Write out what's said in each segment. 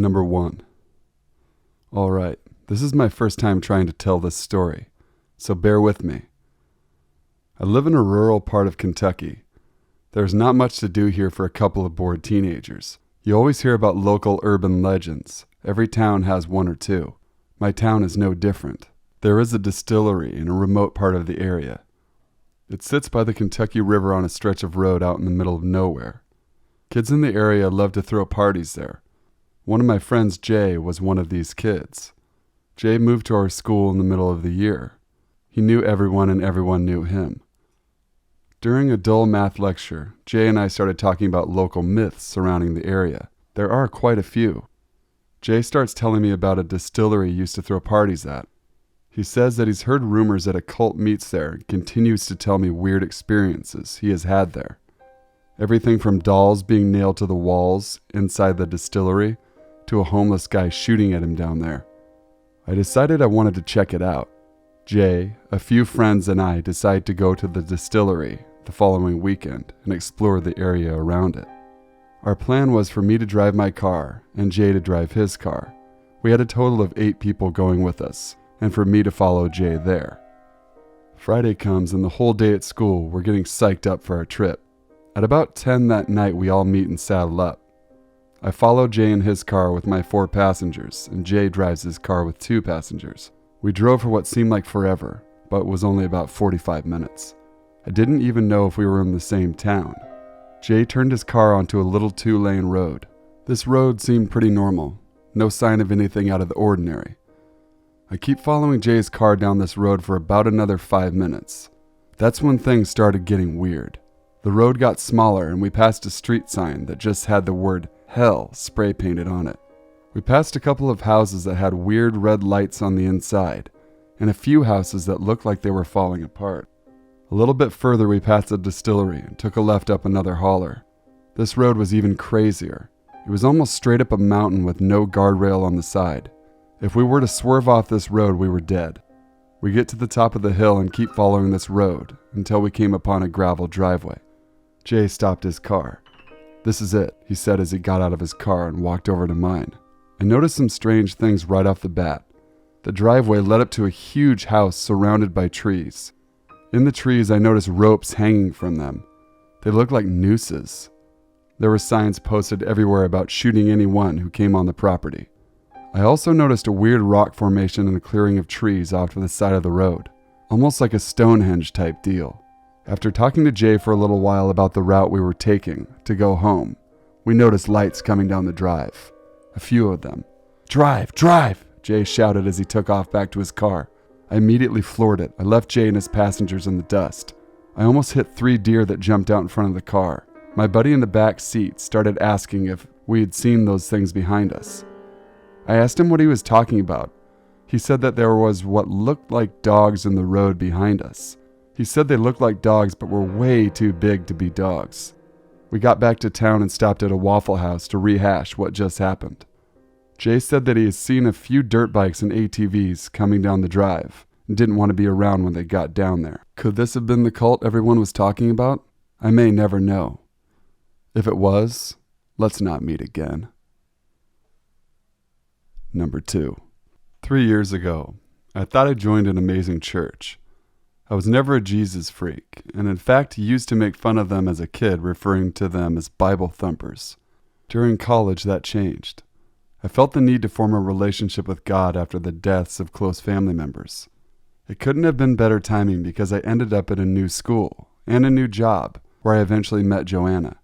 Number 1. Alright, this is my first time trying to tell this story, so bear with me. I live in a rural part of Kentucky. There's not much to do here for a couple of bored teenagers. You always hear about local urban legends. Every town has one or two. My town is no different. There is a distillery in a remote part of the area. It sits by the Kentucky River on a stretch of road out in the middle of nowhere. Kids in the area love to throw parties there. One of my friends, Jay, was one of these kids. Jay moved to our school in the middle of the year. He knew everyone and everyone knew him. During a dull math lecture, Jay and I started talking about local myths surrounding the area. There are quite a few. Jay starts telling me about a distillery he used to throw parties at. He says that he's heard rumors that a cult meets there and continues to tell me weird experiences he has had there. Everything from dolls being nailed to the walls inside the distillery to a homeless guy shooting at him down there. I decided I wanted to check it out. Jay, a few friends, and I decided to go to the distillery the following weekend and explore the area around it. Our plan was for me to drive my car and Jay to drive his car. We had a total of 8 people going with us, and for me to follow Jay there. Friday comes and the whole day at school we're getting psyched up for our trip. At about 10 that night we all meet and saddle up. I follow Jay in his car with my 4 passengers, and Jay drives his car with 2 passengers. We drove for what seemed like forever, but was only about 45 minutes. I didn't even know if we were in the same town. Jay turned his car onto a little 2-lane road. This road seemed pretty normal, no sign of anything out of the ordinary. I keep following Jay's car down this road for about another 5 minutes. That's when things started getting weird. The road got smaller and we passed a street sign that just had the word Hell spray painted on it. We passed a couple of houses that had weird red lights on the inside, and a few houses that looked like they were falling apart. A little bit further we passed a distillery and took a left up another holler. This road was even crazier. It was almost straight up a mountain with no guardrail on the side. If we were to swerve off this road, we were dead. We get to the top of the hill and keep following this road until we came upon a gravel driveway. Jay stopped his car. "This is it," he said as he got out of his car and walked over to mine. I noticed some strange things right off the bat. The driveway led up to a huge house surrounded by trees. In the trees, I noticed ropes hanging from them. They looked like nooses. There were signs posted everywhere about shooting anyone who came on the property. I also noticed a weird rock formation in a clearing of trees off to the side of the road, almost like a Stonehenge type deal. After talking to Jay for a little while about the route we were taking to go home, we noticed lights coming down the drive. A few of them. "Drive! Drive!" Jay shouted as he took off back to his car. I immediately floored it. I left Jay and his passengers in the dust. I almost hit 3 deer that jumped out in front of the car. My buddy in the back seat started asking if we had seen those things behind us. I asked him what he was talking about. He said that there was what looked like dogs in the road behind us. He said they looked like dogs but were way too big to be dogs. We got back to town and stopped at a Waffle House to rehash what just happened. Jay said that he has seen a few dirt bikes and ATVs coming down the drive and didn't want to be around when they got down there. Could this have been the cult everyone was talking about? I may never know. If it was, let's not meet again. Number 2. 3 years ago, I thought I joined an amazing church. I was never a Jesus freak, and in fact used to make fun of them as a kid, referring to them as Bible thumpers. During college, that changed. I felt the need to form a relationship with God after the deaths of close family members. It couldn't have been better timing because I ended up at a new school and a new job where I eventually met Joanna.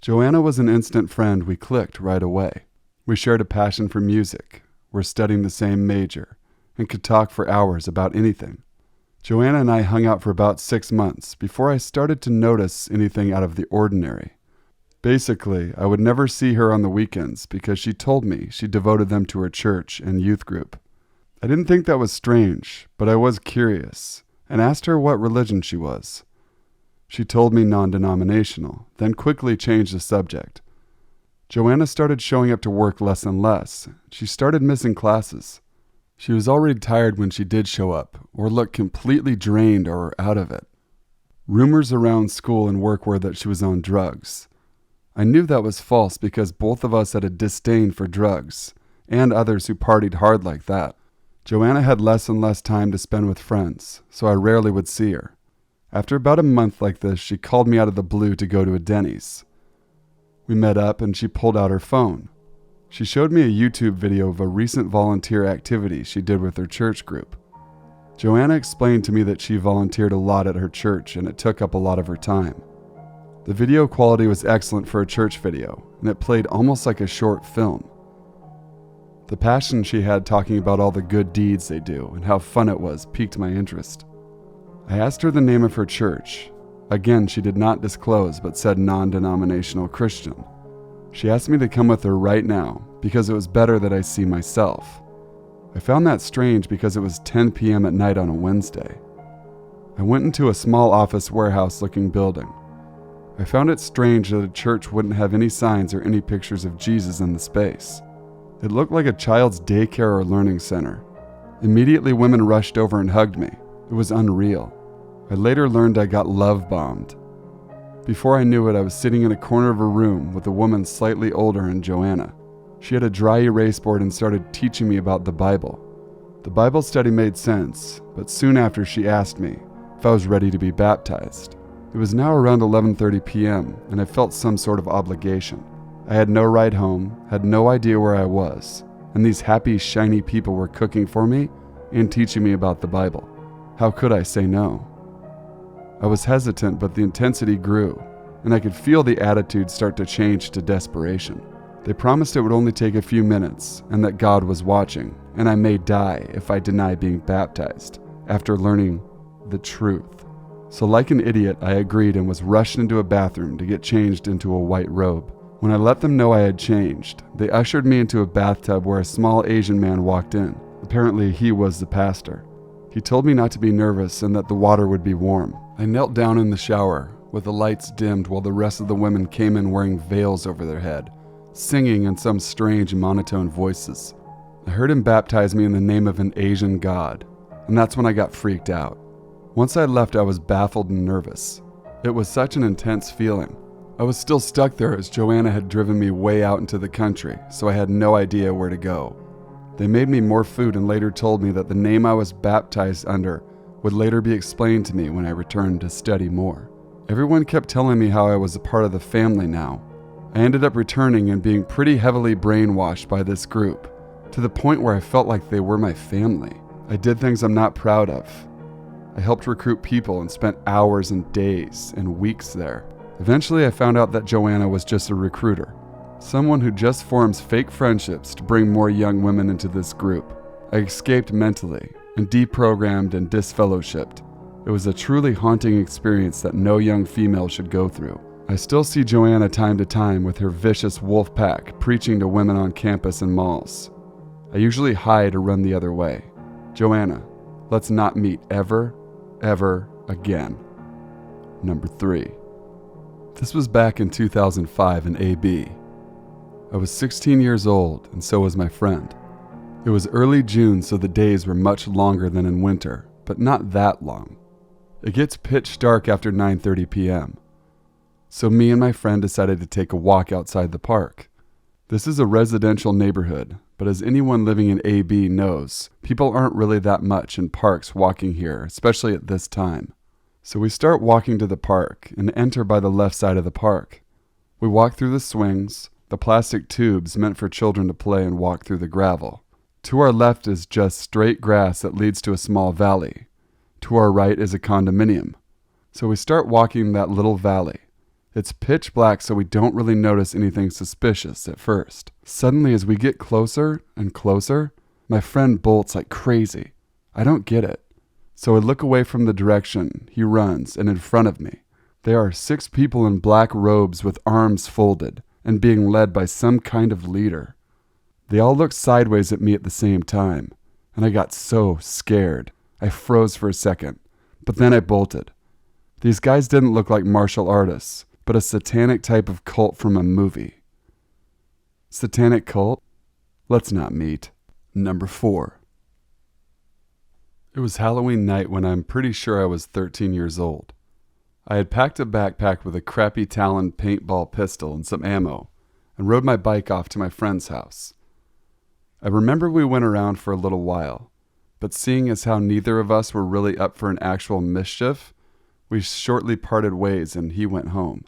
Joanna was an instant friend. We clicked right away. We shared a passion for music, were studying the same major, and could talk for hours about anything. Joanna and I hung out for about 6 months before I started to notice anything out of the ordinary. Basically, I would never see her on the weekends because she told me she devoted them to her church and youth group. I didn't think that was strange, but I was curious and asked her what religion she was. She told me non-denominational, then quickly changed the subject. Joanna started showing up to work less and less. She started missing classes. She was already tired when she did show up, or looked completely drained or out of it. Rumors around school and work were that she was on drugs. I knew that was false because both of us had a disdain for drugs and others who partied hard like that. Joanna had less and less time to spend with friends, so I rarely would see her. After about a month like this, she called me out of the blue to go to a Denny's. We met up and she pulled out her phone. She showed me a YouTube video of a recent volunteer activity she did with her church group. Joanna explained to me that she volunteered a lot at her church and it took up a lot of her time. The video quality was excellent for a church video, and it played almost like a short film. The passion she had talking about all the good deeds they do and how fun it was piqued my interest. I asked her the name of her church. Again, she did not disclose, but said non-denominational Christian. She asked me to come with her right now because it was better that I see myself. I found that strange because it was 10 p.m. at night on a Wednesday. I went into a small office warehouse-looking building. I found it strange that a church wouldn't have any signs or any pictures of Jesus in the space. It looked like a child's daycare or learning center. Immediately, women rushed over and hugged me. It was unreal. I later learned I got love-bombed. Before I knew it, I was sitting in a corner of a room with a woman slightly older than Joanna. She had a dry erase board and started teaching me about the Bible. The Bible study made sense, but soon after she asked me if I was ready to be baptized. It was now around 11:30 p.m., and I felt some sort of obligation. I had no ride home, had no idea where I was, and these happy, shiny people were cooking for me and teaching me about the Bible. How could I say no? I was hesitant, but the intensity grew, and I could feel the attitude start to change to desperation. They promised it would only take a few minutes, and that God was watching, and I may die if I deny being baptized, after learning the truth. So like an idiot, I agreed and was rushed into a bathroom to get changed into a white robe. When I let them know I had changed, they ushered me into a bathtub where a small Asian man walked in. Apparently, he was the pastor. He told me not to be nervous and that the water would be warm. I knelt down in the shower, with the lights dimmed while the rest of the women came in wearing veils over their head, singing in some strange monotone voices. I heard him baptize me in the name of an Asian god, and that's when I got freaked out. Once I left, I was baffled and nervous. It was such an intense feeling. I was still stuck there as Joanna had driven me way out into the country, so I had no idea where to go. They made me more food and later told me that the name I was baptized under would later be explained to me when I returned to study more. Everyone kept telling me how I was a part of the family now. I ended up returning and being pretty heavily brainwashed by this group, to the point where I felt like they were my family. I did things I'm not proud of. I helped recruit people and spent hours and days and weeks there. Eventually, I found out that Joanna was just a recruiter, someone who just forms fake friendships to bring more young women into this group. I escaped mentally and deprogrammed and disfellowshipped. It was a truly haunting experience that no young female should go through. I still see Joanna time to time with her vicious wolf pack preaching to women on campus and malls. I usually hide or run the other way. Joanna, let's not meet ever again. Number 3. This was back in 2005 in AB. I was 16 years old, and so was my friend. It was early June, so the days were much longer than in winter, but not that long. It gets pitch dark after 9:30 p.m. So me and my friend decided to take a walk outside the park. This is a residential neighborhood, but as anyone living in AB knows, people aren't really that much in parks walking here, especially at this time. So we start walking to the park and enter by the left side of the park. We walk through the swings, the plastic tubes meant for children to play, and walk through the gravel. To our left is just straight grass that leads to a small valley. To our right is a condominium. So we start walking that little valley. It's pitch black, so we don't really notice anything suspicious at first. Suddenly, as we get closer and closer, my friend bolts like crazy. I don't get it. So I look away from the direction he runs, and in front of me, there are 6 people in black robes with arms folded and being led by some kind of leader. They all looked sideways at me at the same time, and I got so scared. I froze for a second, but then I bolted. These guys didn't look like martial artists, but a satanic type of cult from a movie. Satanic cult? Let's not meet. Number 4. It was Halloween night when I'm pretty sure I was 13 years old. I had packed a backpack with a crappy Talon paintball pistol and some ammo, and rode my bike off to my friend's house. I remember we went around for a little while, but seeing as how neither of us were really up for an actual mischief, we shortly parted ways and he went home.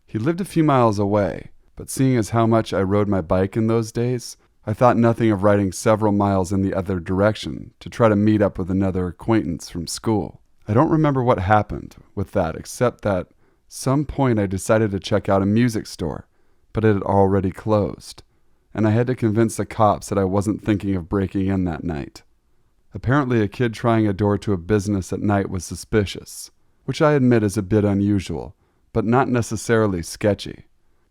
He lived a few miles away, but seeing as how much I rode my bike in those days, I thought nothing of riding several miles in the other direction to try to meet up with another acquaintance from school. I don't remember what happened with that, except that some point I decided to check out a music store, but it had already closed, and I had to convince the cops that I wasn't thinking of breaking in that night. Apparently a kid trying a door to a business at night was suspicious, which I admit is a bit unusual, but not necessarily sketchy.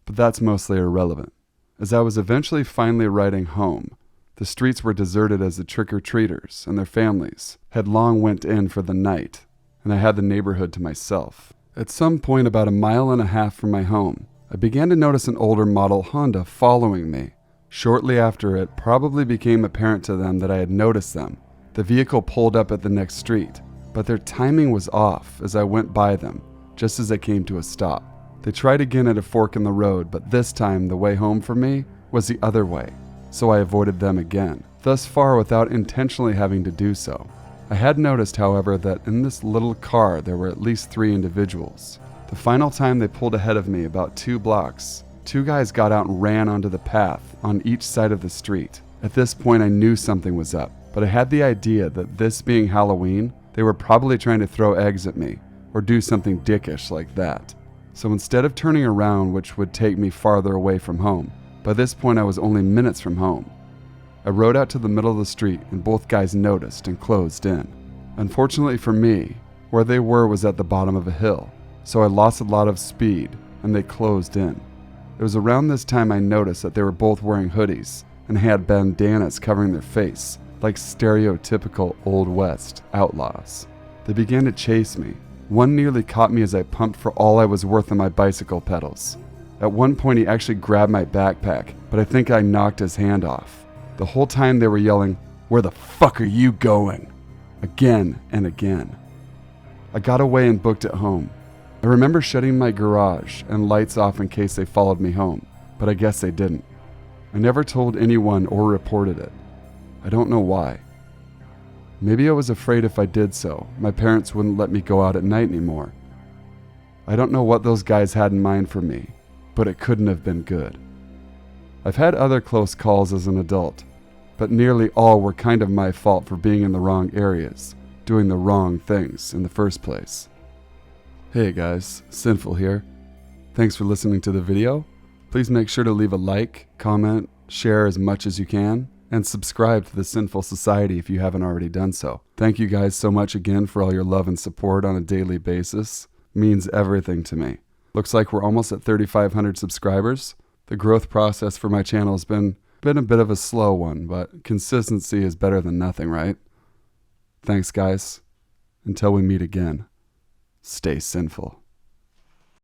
But that's mostly irrelevant. As I was eventually finally riding home, the streets were deserted as the trick-or-treaters and their families had long went in for the night, and I had the neighborhood to myself. At some point about 1.5 miles from my home, I began to notice an older model Honda following me. Shortly after, it probably became apparent to them that I had noticed them. The vehicle pulled up at the next street, but their timing was off as I went by them, just as I came to a stop. They tried again at a fork in the road, but this time the way home for me was the other way, so I avoided them again, thus far without intentionally having to do so. I had noticed, however, that in this little car there were at least 3 individuals. The final time they pulled ahead of me about 2 blocks, 2 guys got out and ran onto the path on each side of the street. At this point I knew something was up, but I had the idea that this being Halloween, they were probably trying to throw eggs at me or do something dickish like that. So instead of turning around, which would take me farther away from home, by this point I was only minutes from home, I rode out to the middle of the street and both guys noticed and closed in. Unfortunately for me, where they were was at the bottom of a hill, so I lost a lot of speed and they closed in. It was around this time I noticed that they were both wearing hoodies and had bandanas covering their face, like stereotypical Old West outlaws. They began to chase me. One nearly caught me as I pumped for all I was worth on my bicycle pedals. At one point he actually grabbed my backpack, but I think I knocked his hand off. The whole time they were yelling, "Where the fuck are you going?" again and again. I got away and booked it home. I remember shutting my garage and lights off in case they followed me home, but I guess they didn't. I never told anyone or reported it. I don't know why. Maybe I was afraid if I did so, my parents wouldn't let me go out at night anymore. I don't know what those guys had in mind for me, but it couldn't have been good. I've had other close calls as an adult, but nearly all were kind of my fault for being in the wrong areas, doing the wrong things in the first place. Hey guys, Sinful here. Thanks for listening to the video. Please make sure to leave a like, comment, share as much as you can, and subscribe to the Sinful Society if you haven't already done so. Thank you guys so much again for all your love and support on a daily basis. It means everything to me. Looks like we're almost at 3,500 subscribers. The growth process for my channel has been a bit of a slow one, but consistency is better than nothing, right? Thanks guys. Until we meet again, stay sinful.